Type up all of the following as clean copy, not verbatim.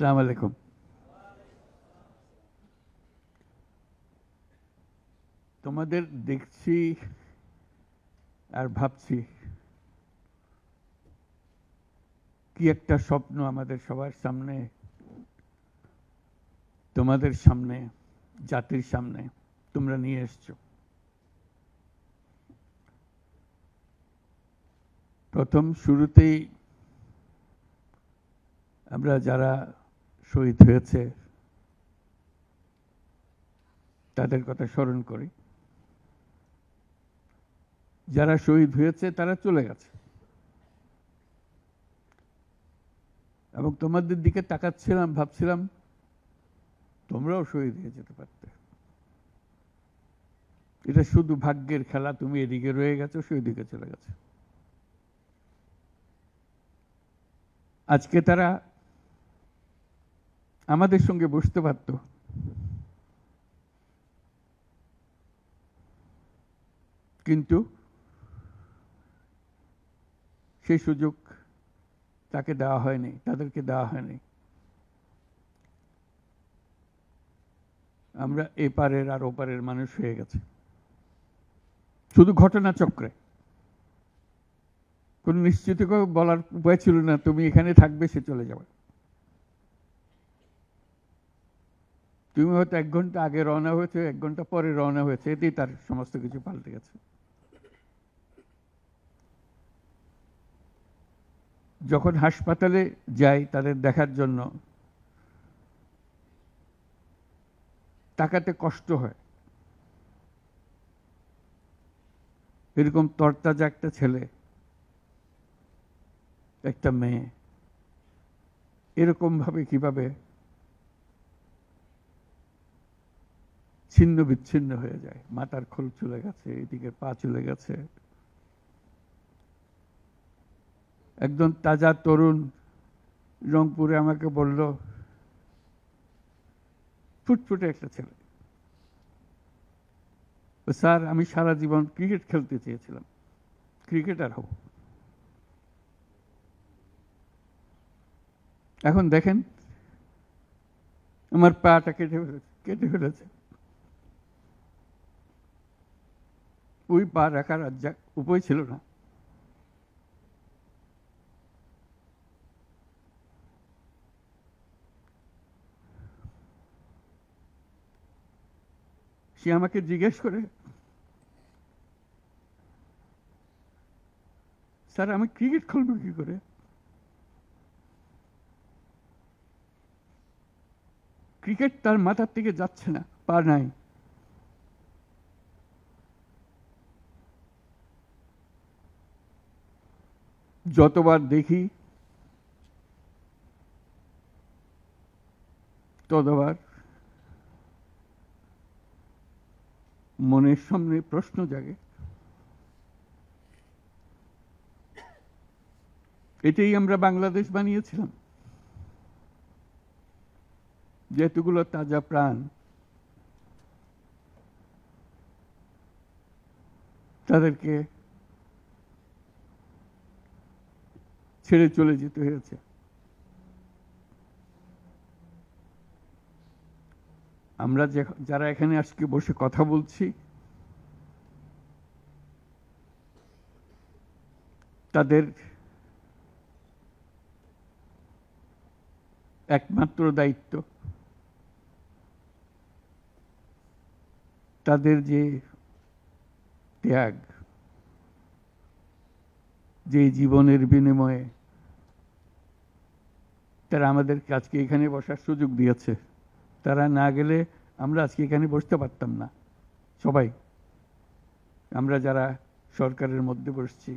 আসসালামু আলাইকুম। তোমাদের দেখছি আর ভাবছি কি একটা স্বপ্ন আমাদের সবার সামনে, তোমাদের সামনে, জাতির সামনে তোমরা নিয়ে এসছো। প্রথম শুরুতেই আমরা যারা শহীদ হয়েছে তাদের কথা স্মরণ করি। যারা শহীদ হয়েছে তারা চলে গেছে, এবং তোমাদের দিকে তাকাচ্ছিলাম, ভাবছিলাম তোমরাও শহীদ হয়ে যেতে পারতে। এটা শুধু ভাগ্যের খেলা, তুমি এদিকে রয়ে গেছো, শহীদ দিকে চলে গেছে। আজকে তারা আমাদের সঙ্গে বসতে পারত, কিন্তু সেই সুযোগ তাকে দেওয়া হয়নি, তাদেরকে দেওয়া হয়নি। আমরা এপারের আর ওপারের মানুষ হয়ে গেছে শুধু ঘটনাচক্রে। কোন নিশ্চিত বলার উপায় ছিল না তুমি এখানে থাকবে, সে চলে যাবে। তুমি হয়তো 1 ঘন্টা আগে রওনা হয়েছে, 1 ঘন্টা পরে রওনা হয়েছে, এতেই তার সমস্ত কিছু পাল্টে গেছে। যখন হাসপাতালে যাই তাদের দেখার জন্য, তাকাতে কষ্ট হয়। এরকম তরতাজা একটা ছেলে, একটা মেয়ে এরকম ভাবে কিভাবে ছিন্ন বিচ্ছিন্ন হয়ে যায়। মাথার খোল চলে গেছে, এদিকে পা চলে গেছে। একজন তাজা তরুণ রংপুরে আমাকে বলল, ফুটফুটে একটা ছেলে, স্যার আমি সারা জীবন ক্রিকেট খেলতে চেয়েছিলাম, ক্রিকেটার হব। এখন দেখেন আমার পাটা কেটে ফেলেছে। ওই পা রাখার উপায় ছিল না। সে আমাকে জিজ্ঞেস করে, স্যার আমি ক্রিকেট খেলবো কি করে? ক্রিকেট তার মাথার থেকে যাচ্ছে না, পা নাই। যতবার দেখি ততবার মনের সামনে প্রশ্ন জাগে। এটাই আমরা বাংলাদেশ বানিয়েছিলাম, যেহেতুগুলো তাজা প্রাণ তাদেরকে ছেড়ে চলে যেতে হয়েছে। আমরা যারা এখানে আজকে বসে কথা বলছি, তাদের একমাত্র দায়িত্ব তাদের যে ত্যাগ, যে জীবনের বিনিময়ে তারা আমাদেরকে আজকে এখানে বসার সুযোগ দিয়েছে। তারা না গেলে আমরা আজকে এখানে বসতে পারতাম না। সবাই আমরা যারা সরকারের মধ্যে বসছি,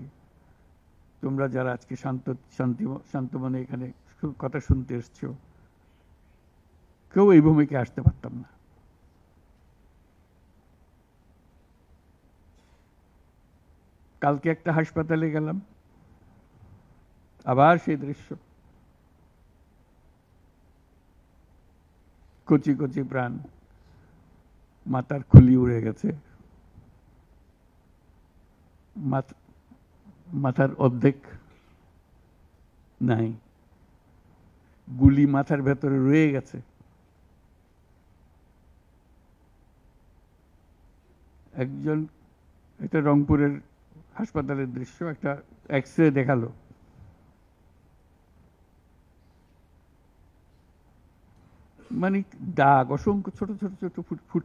তোমরা যারা আজকে শান্ত মনে এখানে কথা শুনতে এসছো, কেউ এই ভূমিকায় আসতে পারতাম না। কালকে একটা হাসপাতালে গেলাম, আবার সেই দৃশ্য, কচি কচি প্রাণ, মাথার খুলি উড়ে গেছে, মাথার অর্ধেক নাই। গুলি মাথার ভেতরে রয়ে গেছে। একজন, এটা রংপুরের হাসপাতালের দৃশ্য, একটা এক্স-রে দেখালো, মানে দাগ, অসংখ্য ছোট ছোট ছোট ফুট ফুট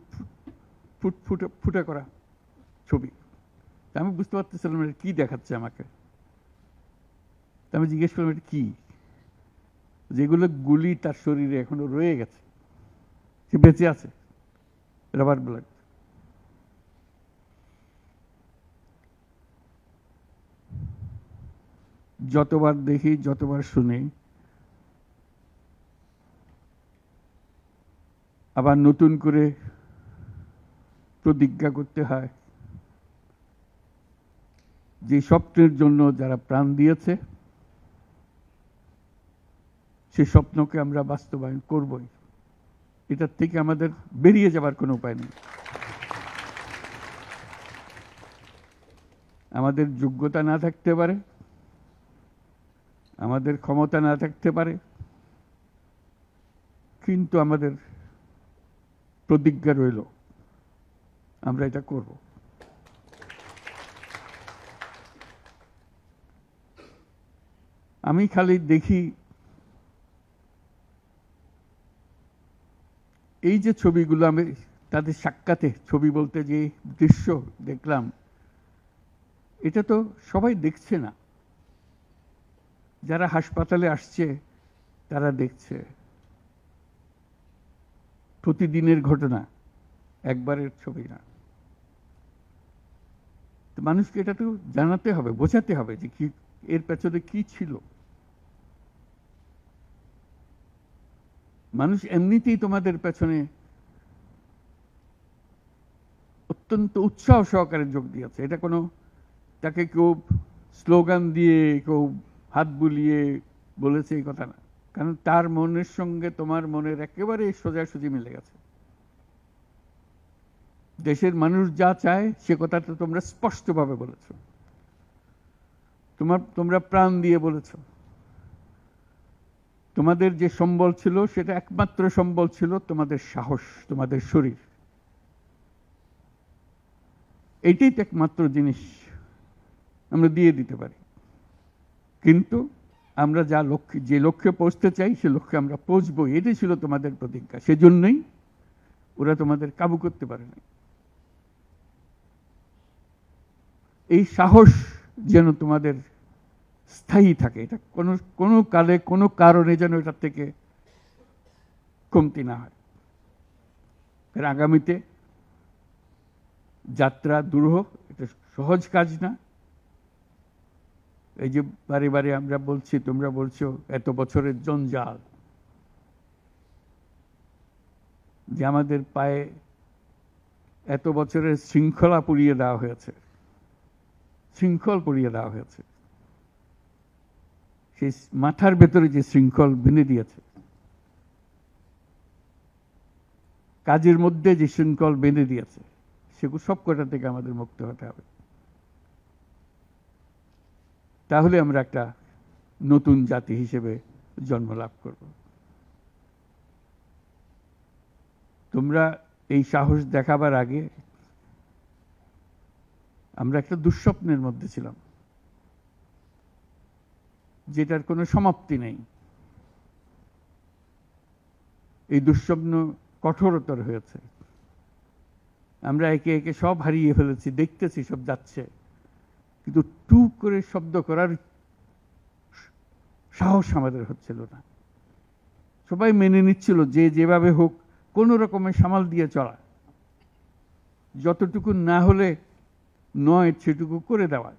ফুট ফুট ফুটা করা ছবি। আমি বুঝতে পারতেছিলাম এটা কি দেখাচ্ছে আমাকে। আমি জিজ্ঞেস করলাম এটা কি? যেগুলো গুলি তার শরীরে এখনো রয়ে গেছে, সে বেঁচে আছে, রাবার ব্লাড। যতবার দেখি, যতবার শুনি, আবার নতুন করে প্রতিজ্ঞা করতে হয় যে স্বপ্নের জন্য যারা প্রাণ দিয়েছে সেই স্বপ্নকে আমরা বাস্তবায়ন করবই। এটার থেকে আমাদের বেরিয়ে যাবার কোনো উপায় নেই। আমাদের যোগ্যতা না থাকতে পারে, আমাদের ক্ষমতা না থাকতে পারে, কিন্তু আমাদের প্রতিজ্ঞা রইল আমরা এটা করব। আমি খালি দেখি এই যে ছবিগুলো, আমি তাদের সাক্ষাতে ছবি বলতে যে দৃশ্য দেখলাম, এটা তো সবাই দেখছে না। যারা হাসপাতালে আসছে তারা দেখছে। প্রতিদিনের ঘটনা, একবারের ছবি না। তো মানুষকে এটা তো জানাতে হবে, বোঝাতে হবে যে কি এর পেছনে কি ছিল। মানুষ এমনিতেই তোমাদের পেছনে অত্যন্ত উৎসাহ সহকারে যোগ দিয়েছে। এটা কোনো তাকে কেউ স্লোগান দিয়ে, কেউ হাত বুলিয়ে বলেছে এই কথা না, কারণ তার মনের সঙ্গে তোমার মনের একেবারে সোজাসুজি মিলে গেছে। দেশের মানুষ যা চায় সে কথাটা তোমরা স্পষ্টভাবে বলেছ, তোমরা প্রাণ দিয়ে বলেছ। তোমাদের যে সম্বল ছিল সেটা একমাত্র সম্বল ছিল তোমাদের সাহস, তোমাদের শরীর। এইটাই তো একমাত্র জিনিস আমরা দিয়ে দিতে পারি। কিন্তু আমরা যে লক্ষ্যে পৌঁছতে চাই সে লক্ষ্যে আমরা পৌঁছবো, এটাই ছিল তোমাদের প্রতিজ্ঞা। সেজন্যই ওরা তোমাদের কাবু করতে পারে না। এই সাহস যেন তোমাদের স্থায়ী থাকে, এটা কোনো কালে কোনো কারণে যেন এটার থেকে কমতি না হয়। এর আগামীতে যাত্রা দুরূহ, এটা সহজ কাজ না। এই যে বারে বারে আমরা বলছি, তোমরা বলছো এত বছরের জঞ্জাল, যে আমাদের পায়ে এত বছরের শৃঙ্খলা পুড়িয়ে দেওয়া হয়েছে, শৃঙ্খল পুড়িয়ে দেওয়া হয়েছে। সেই মাথার ভেতরে যে শৃঙ্খল বেঁধে দিয়েছে, কাজের মধ্যে যে শৃঙ্খল বেঁধে দিয়েছে, সেগুলো সব কটা থেকে আমাদের মুক্ত হতে হবে। তাহলে আমরা একটা নতুন জাতি হিসেবে জন্ম লাভ করব। তোমরা এই সাহস দেখাবার আগে আমরা একটা দুঃস্বপ্নের মধ্যে ছিলাম, যেটার কোনো সমাপ্তি নেই। এই দুঃস্বপ্ন কঠোরতর হয়েছে। আমরা একে একে সব হারিয়ে ফেলেছি, দেখতেছি সব যাচ্ছে, কিন্তু টুক করে শব্দ করার সাহস আমাদের হচ্ছিল না। সবাই মেনে নিচ্ছিল যে যেভাবে হোক কোনো রকমের সামাল দিয়ে চলা, যতটুকু না হলে নয় সেটুকু করে দেওয়া,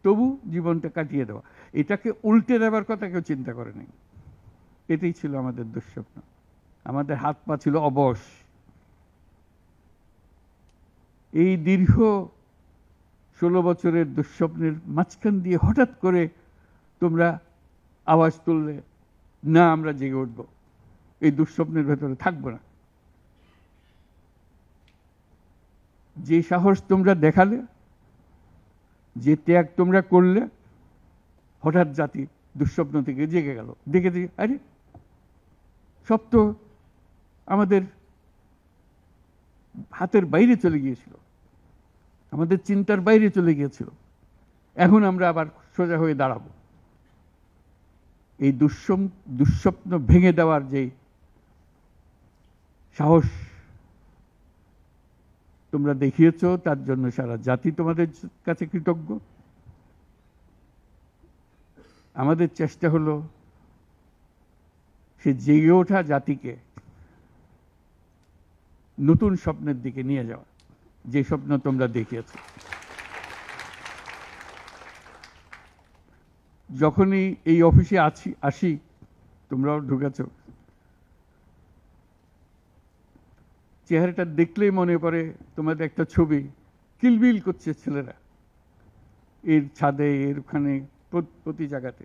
তবু জীবনটা কাটিয়ে দেওয়া। এটাকে উল্টে দেওয়ার কথা কেউ চিন্তা করে নাই। এটাই ছিল আমাদের দুঃস্বপ্ন। আমাদের হাত পা ছিল অবশ। এই দীর্ঘ 16 বছরের দুঃস্বপ্নের মাঝখান দিয়ে হঠাৎ করে তোমরা আওয়াজ তুললে, না আমরা জেগে উঠবো, এই দুঃস্বপ্নের ভেতরে থাকবো না। যে সাহস তোমরা দেখালে, যে ত্যাগ তোমরা করলে, হঠাৎ জাতি দুঃস্বপ্ন থেকে জেগে গেল, দেখে দেখি আরে সব তো আমাদের হাতের বাইরে চলে গিয়েছিল, আমাদের চিন্তার বাইরে চলে গিয়েছিল, এখন আমরা আবার সোজা হয়ে দাঁড়াবো। এই দুঃস্বপ্ন ভেঙে দেওয়ার যে সাহস তোমরা দেখিয়েছ, তার জন্য সারা জাতি তোমাদের কাছে কৃতজ্ঞ। আমাদের চেষ্টা হলো সে জেগে ওঠা জাতিকে নতুন স্বপ্নের দিকে নিয়ে যাওয়া, যে স্বপ্ন তোমরা দেখিয়েছ। যখনই এই অফিসে আসি, তোমরাও ঢুকেছ, চেহারাটা দেখলেই মনে পড়ে তোমাদের একটা ছবি, কিলবিল করছে ছেলেরা এর ছাদে, এর ওখানে, প্রতি জায়গাতে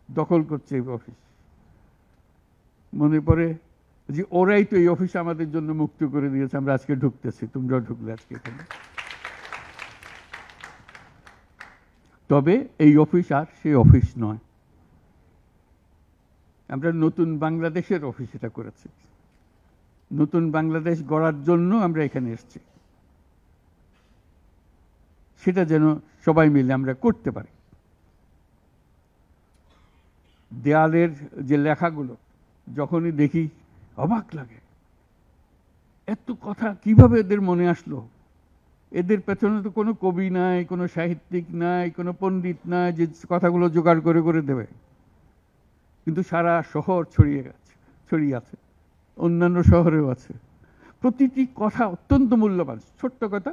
দখল করছে এই অফিস। মনে পড়ে যে ওরাই তো এই অফিস আমাদের জন্য মুক্ত করে দিয়েছে, আমরা আজকে ঢুকতেছি, তোমরাও ঢুকলে আজকে এখানে। তবে এই অফিস আর সেই অফিস নয়, আমরা নতুন বাংলাদেশের অফিস এটা করেছি। নতুন বাংলাদেশ গড়ার জন্য আমরা এখানে এসেছি, সেটা যেন সবাই মিলে আমরা করতে পারি। দেয়ালের যে লেখাগুলো যখনই দেখি অবাক লাগে, এত কথা কিভাবে এদের মনে আসলো। এদের পেছনে তো কোনো কবি নাই, কোনো সাহিত্যিক নাই, কোনো পণ্ডিত নাই যে কথাগুলো জোগাড় করে করে দেবে, কিন্তু সারা শহর ছড়িয়ে আছে, অন্যান্য শহরেও আছে। প্রতিটি কথা অত্যন্ত মূল্যবান, ছোট্ট কথা,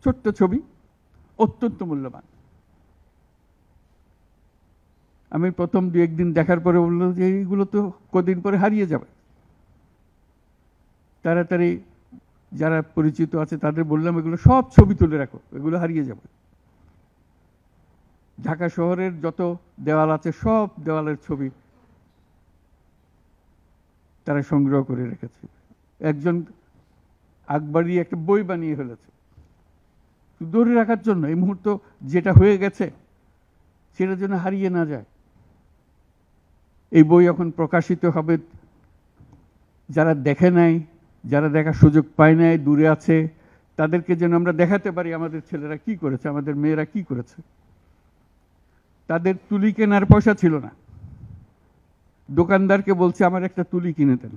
ছোট্ট ছবি, অত্যন্ত মূল্যবান। আমি প্রথম দু একদিন দেখার পরে বললো যে এইগুলো তো কদিন পরে হারিয়ে যাবে। তাড়াতাড়ি যারা পরিচিত আছে তাদের বললাম এগুলো সব ছবি তুলে রাখো, এগুলো হারিয়ে যাবে। ঢাকা শহরের যত দেওয়াল আছে সব দেওয়ালের ছবি তারা সংগ্রহ করে রেখেছে। একজন আকবরী একটা বই বানিয়ে ফেলেছে ধরে রাখার জন্য, এই মুহূর্ত যেটা হয়ে গেছে সেটা যেন হারিয়ে না যায়। এই বই এখন প্রকাশিত হবে, যারা দেখে নাই, যারা দেখার সুযোগ পায় নাই, দূরে আছে, তাদেরকে যেন আমরা দেখাতে পারি আমাদের ছেলেরা কি করেছে, আমাদের মেয়েরা কি করেছে। তাদের তুলি কেনার পয়সা ছিল না, দোকানদারকে বলছে আমার একটা তুলি কিনে দেন,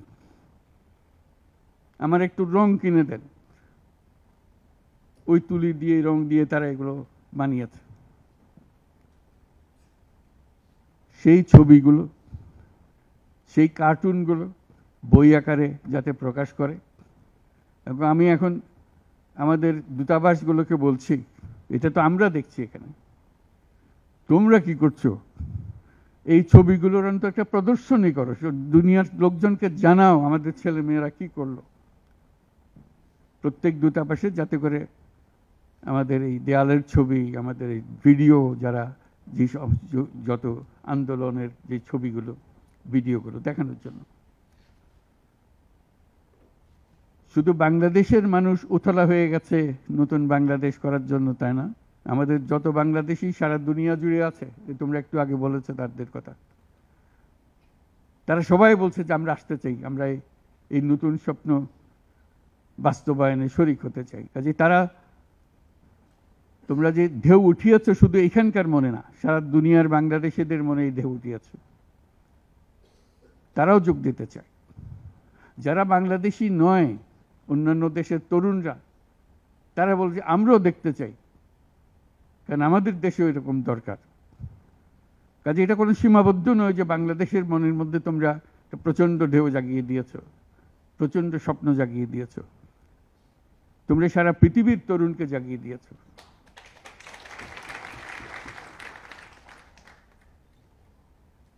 আমার একটু রং কিনে দেন। ওই তুলি দিয়ে, রং দিয়ে তারা এগুলো বানিয়েছে। সেই ছবিগুলো, সেই কার্টুনগুলো বই আকারে যাতে প্রকাশ করে। এবং আমি এখন আমাদের দূতাবাসগুলোকে বলছি, এটা তো আমরা দেখছি এখানে, তোমরা কি করছো, এই ছবিগুলোর অন্তত একটা প্রদর্শনী করো, দুনিয়ার লোকজনকে জানাও আমাদের ছেলে মেয়েরা কি করলো। প্রত্যেক দূতাবাসে যাতে করে আমাদের এই দেয়ালের ছবি, আমাদের এই ভিডিও, যারা যে যত আন্দোলনের যে ছবিগুলো, ভিডিওগুলো দেখানোর জন্য। শুধু বাংলাদেশের মানুষ উতলা হয়ে গেছে নতুন বাংলাদেশ করার জন্য, তাই না? আমাদের যত বাংলাদেশী সারা দুনিয়া জুড়ে আছে, তোমরা একটু আগে বলেছো তাদের কথা, তারা সবাই বলছে যে আমরা আসতে চাই, আমরা এই নতুন স্বপ্ন বাস্তবায়নে শরিক হতে চাই। কাজে তারা, তোমরা যে ঢেউ উঠিয়েছ শুধু এখানকার মনে না, সারা দুনিয়ার বাংলাদেশিদের মনে এই ঢেউ উঠিয়েছ, তারাও যোগ দিতে চায়। যারা বাংলাদেশি নয়, অন্যান্য দেশের তরুণরা, তারা বলছে আমরাও দেখতে চাই, কারণ আমাদের দেশেও এরকম দরকার। কাজে এটা কোনো সীমাবদ্ধ নয় যে বাংলাদেশের মনের মধ্যে তোমরা প্রচন্ড ঢেউ জাগিয়ে দিয়েছ, প্রচন্ড স্বপ্ন জাগিয়ে দিয়েছ, তোমরা সারা পৃথিবীর তরুণকে জাগিয়ে দিয়েছ।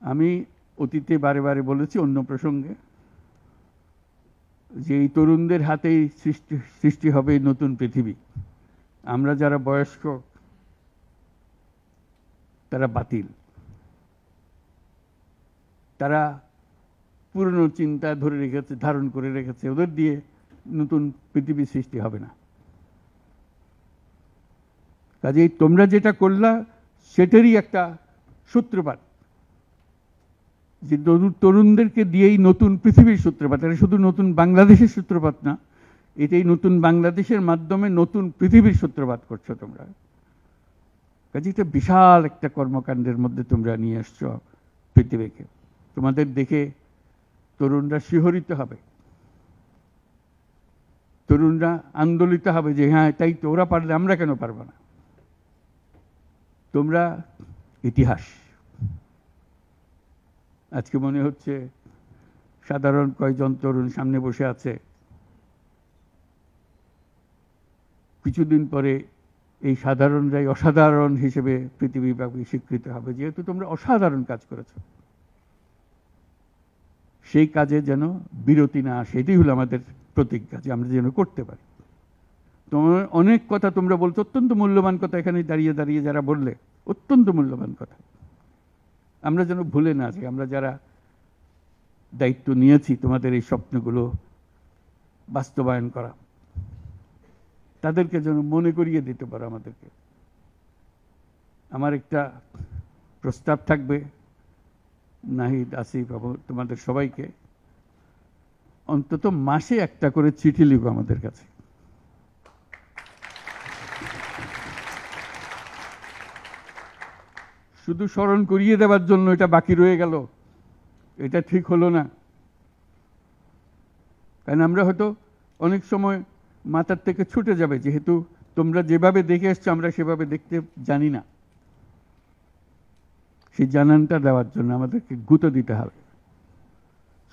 আমি অতীতে বারে বারে বলেছি অন্য প্রসঙ্গে যে এই তরুণদের হাতেই সৃষ্টি হবে নতুন পৃথিবী। আমরা যারা বয়স্ক তারা বাতিল, তারা পুরনো চিন্তা ধরে রেখেছে, ধারণ করে রেখেছে, ওদের দিয়ে নতুন পৃথিবী সৃষ্টি হবে না। কাজেই তোমরা যেটা করলা সেটারই একটা সূত্রপাত। যে তরুণদেরকে দিয়েই নতুন পৃথিবীর সূত্রপাত, এটা শুধু নতুন বাংলাদেশের সূত্রপাত না, এটাই নতুন বাংলাদেশের মাধ্যমে নতুন পৃথিবীর সূত্রপাত করছো তোমরা। কাজে এটা বিশাল একটা কর্মকাণ্ডের মধ্যে তোমরা নিয়ে আসছো পৃথিবীকে। তোমাদের দেখে তরুণরা শিহরিত হবে, তরুণরা আন্দোলিত হবে যে হ্যাঁ তাই তো, ওরা পারলে আমরা কেন পারবো না। তোমরা ইতিহাস। আজকে মনে হচ্ছে সাধারণ কয়েকজন তরুণ সামনে বসে আছে, কিছুদিন পরে এই সাধারণরাই অসাধারণ হিসেবে পৃথিবীব্যাপী স্বীকৃত হবে, যেহেতু তোমরা অসাধারণ কাজ করেছো। সেই কাজে যেন বিরতি না আসে, এটাই হলো আমাদের প্রতিজ্ঞা, যে আমরা যেন করতে পারি। তোমার অনেক কথা তোমরা বলছো, অত্যন্ত মূল্যবান কথা, এখানে দাঁড়িয়ে দাঁড়িয়ে যারা বললে অত্যন্ত মূল্যবান কথা, আমরা যেন ভুলে না যাই। আমরা যারা দায়িত্ব নিয়েছি তোমাদের এই স্বপ্নগুলো বাস্তবায়ন করা, তাদেরকে যেন মনে করিয়ে দিতে পারো আমাদেরকে। আমার একটা প্রস্তাব থাকবে, নাহিদ, আসিফ, তোমাদের সবাইকে, অন্তত মাসে একটা করে চিঠি লিখো আমাদের কাছে। শুধু স্মরণ করিয়ে দেওয়ার জন্য এটা বাকি রয়ে গেল, এটা ঠিক হলো না। কারণ আমরা হয়তো অনেক সময় মাথার থেকে ছুটে যাবে, যেহেতু তোমরা যেভাবে দেখে এসছো আমরা সেভাবে দেখতে জানি না। সেই জানানটা দেওয়ার জন্য আমাদেরকে গুঁতো দিতে হবে,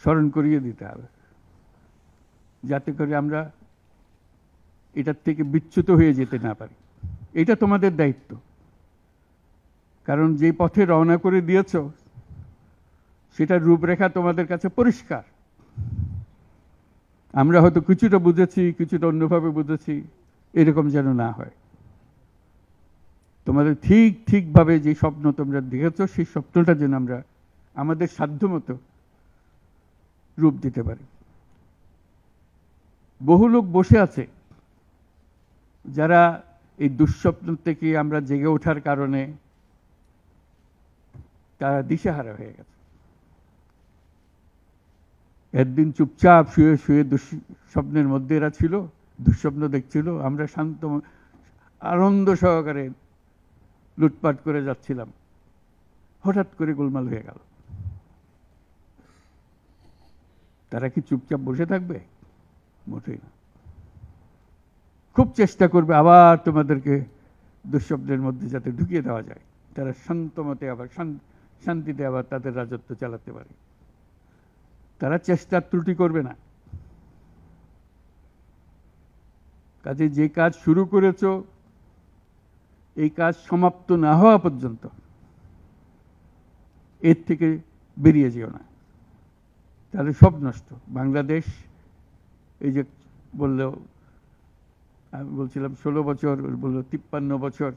স্মরণ করিয়ে দিতে হবে, যাতে করে আমরা এটার থেকে বিচ্যুত হয়ে যেতে না পারি। এটা তোমাদের দায়িত্ব, কারণ যে পথে রওনা করে দিয়েছ সেটার রূপরেখা তোমাদের কাছে পরিষ্কার। আমরা হয়তো কিছুটা বুঝেছি, কিছুটা অন্যভাবে বুঝেছি, এরকম যেন না হয়। তোমাদের ঠিকভাবে যে স্বপ্ন তোমরা দেখেছ, সেই স্বপ্নটা যেন আমরা আমাদের সাধ্যমতো রূপ দিতে পারি। বহু লোক বসে আছে যারা এই দুঃস্বপ্ন থেকে আমরা জেগে ওঠার কারণে তারা দিশেহারা হয়ে গেছে। একদিন চুপচাপ শুয়ে শুয়ে দুঃস্বপ্নের মধ্যে এরা ছিল, দুঃস্বপ্ন দেখছিল, আমরা শান্ত আনন্দ সহকারে লুটপাট করে যাচ্ছিলাম, হঠাৎ করে গোলমাল হয়ে গেল। তারা কি চুপচাপ বসে থাকবে? মোটেই না। খুব চেষ্টা করবে আবার তোমাদেরকে দুঃস্বপ্নের মধ্যে যাতে ঢুকিয়ে দেওয়া যায়, তারা শান্তমতে আবার শান্তিতে আবার তাদের রাজত্ব চালাতে পারে। তারা চেষ্টার ত্রুটি করবে না। কাজে যে কাজ শুরু করেছো, এই কাজ সমাপ্ত না হওয়া পর্যন্ত এর থেকে বেরিয়ে যেও না, তাহলে সব নষ্ট। বাংলাদেশ এই যে বললো, আমি বলছিলাম 16 বছর, বললো 53 বছর।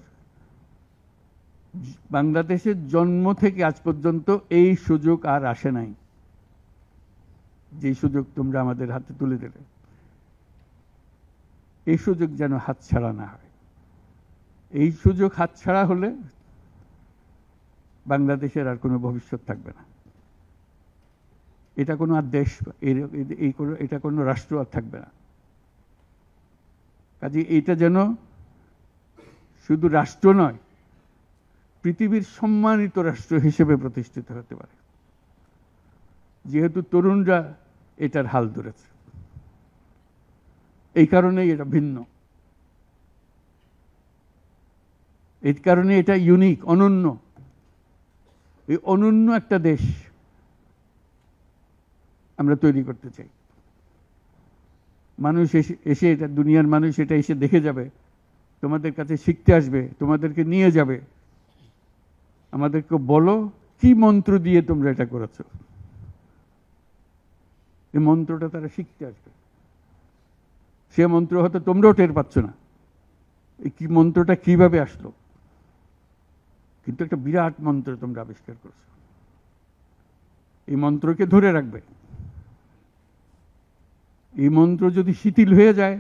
বাংলাদেশের জন্ম থেকে আজ পর্যন্ত এই সুযোগ আর আসে নাই, যে সুযোগ তোমরা আমাদের হাতে তুলে দেবে। এই সুযোগ যেন হাতছাড়া না হয়। এই সুযোগ হাতছাড়া হলে বাংলাদেশের আর কোনো ভবিষ্যৎ থাকবে না। এটা কোনো আর দেশ, এটা কোনো রাষ্ট্র আর থাকবে না। কাজে এটা যেন শুধু রাষ্ট্র নয়, পৃথিবীর সম্মানিত রাষ্ট্র হিসেবে প্রতিষ্ঠিত হতে পারে, যেহেতু তরুণরা এটার হাল ধরেছে। এই কারণেই এটা ভিন্ন, এই কারণে এটা ইউনিক, অনন্য। এই অনন্য একটা দেশ আমরা তৈরি করতে চাই। মানুষ এসে এটা, দুনিয়ার মানুষ এটা এসে দেখে যাবে, তোমাদের কাছে শিখতে আসবে, তোমাদেরকে নিয়ে যাবে। আমাদেরকে বলো কি মন্ত্র দিয়ে তোমরা এটা করেছো, এই মন্ত্রটা তারা শিখতে আসবে। সে মন্ত্র হয়তো তোমরাও টের পাচ্ছ না, এই কি মন্ত্রটা কিভাবে আসলো, কিন্তু একটা বিরাট মন্ত্র তোমরা আবিষ্কার করছো। এই মন্ত্রকে ধরে রাখবে। এই মন্ত্র যদি শিথিল হয়ে যায়,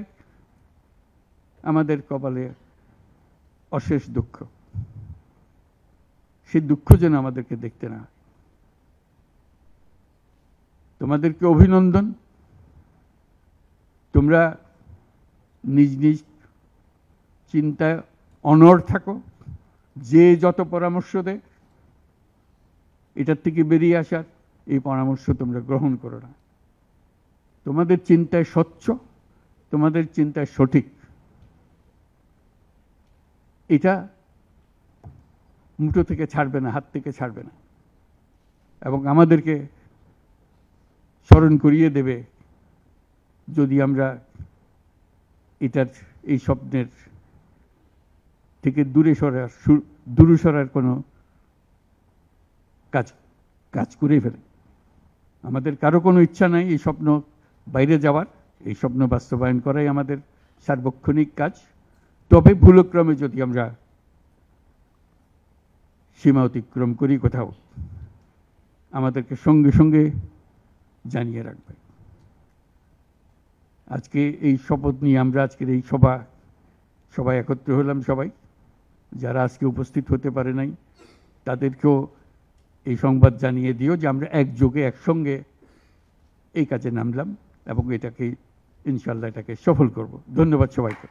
আমাদের কপালে অশেষ দুঃখ। সেই দুঃখ যেন আমাদেরকে দেখতে না হয়। তোমাদেরকে অভিনন্দন। তোমরা নিজ নিজ চিন্তায় অনড় থাকো। যে যত পরামর্শ দেয় এটার থেকে বেরিয়ে আসার, এই পরামর্শ তোমরা গ্রহণ করো না। তোমাদের চিন্তায় স্বচ্ছ, তোমাদের চিন্তায় সঠিক, এটা মুঠো থেকে ছাড়বে না, হাত থেকে ছাড়বে না, এবং আমাদেরকে স্মরণ করিয়ে দেবে যদি আমরা এটার, এই স্বপ্নের থেকে দূরে সরার কোনো কাজ করে ফেলে। আমাদের কারো কোনো ইচ্ছা নাই এই স্বপ্ন বাইরে যাওয়ার, এই স্বপ্ন বাস্তবায়ন করাই আমাদের সার্বক্ষণিক কাজ। তবে ভুলক্রমে যদি আমরা সীমা অতিক্রম করি কোথাও, আমাদেরকে সঙ্গে সঙ্গে জানিয়ে রাখবে। আজকে এই শপথ নিয়ে আমরা আজকের এই সবাই একত্র হলাম। সবাই যারা আজকে উপস্থিত হতে পারে নাই তাদেরকেও এই সংবাদ জানিয়ে দিও যে আমরা একযোগে একসঙ্গে এই কাজে নামলাম এবং এটাকে ইনশাল্লাহ এটাকে সফল করব। ধন্যবাদ সবাইকে।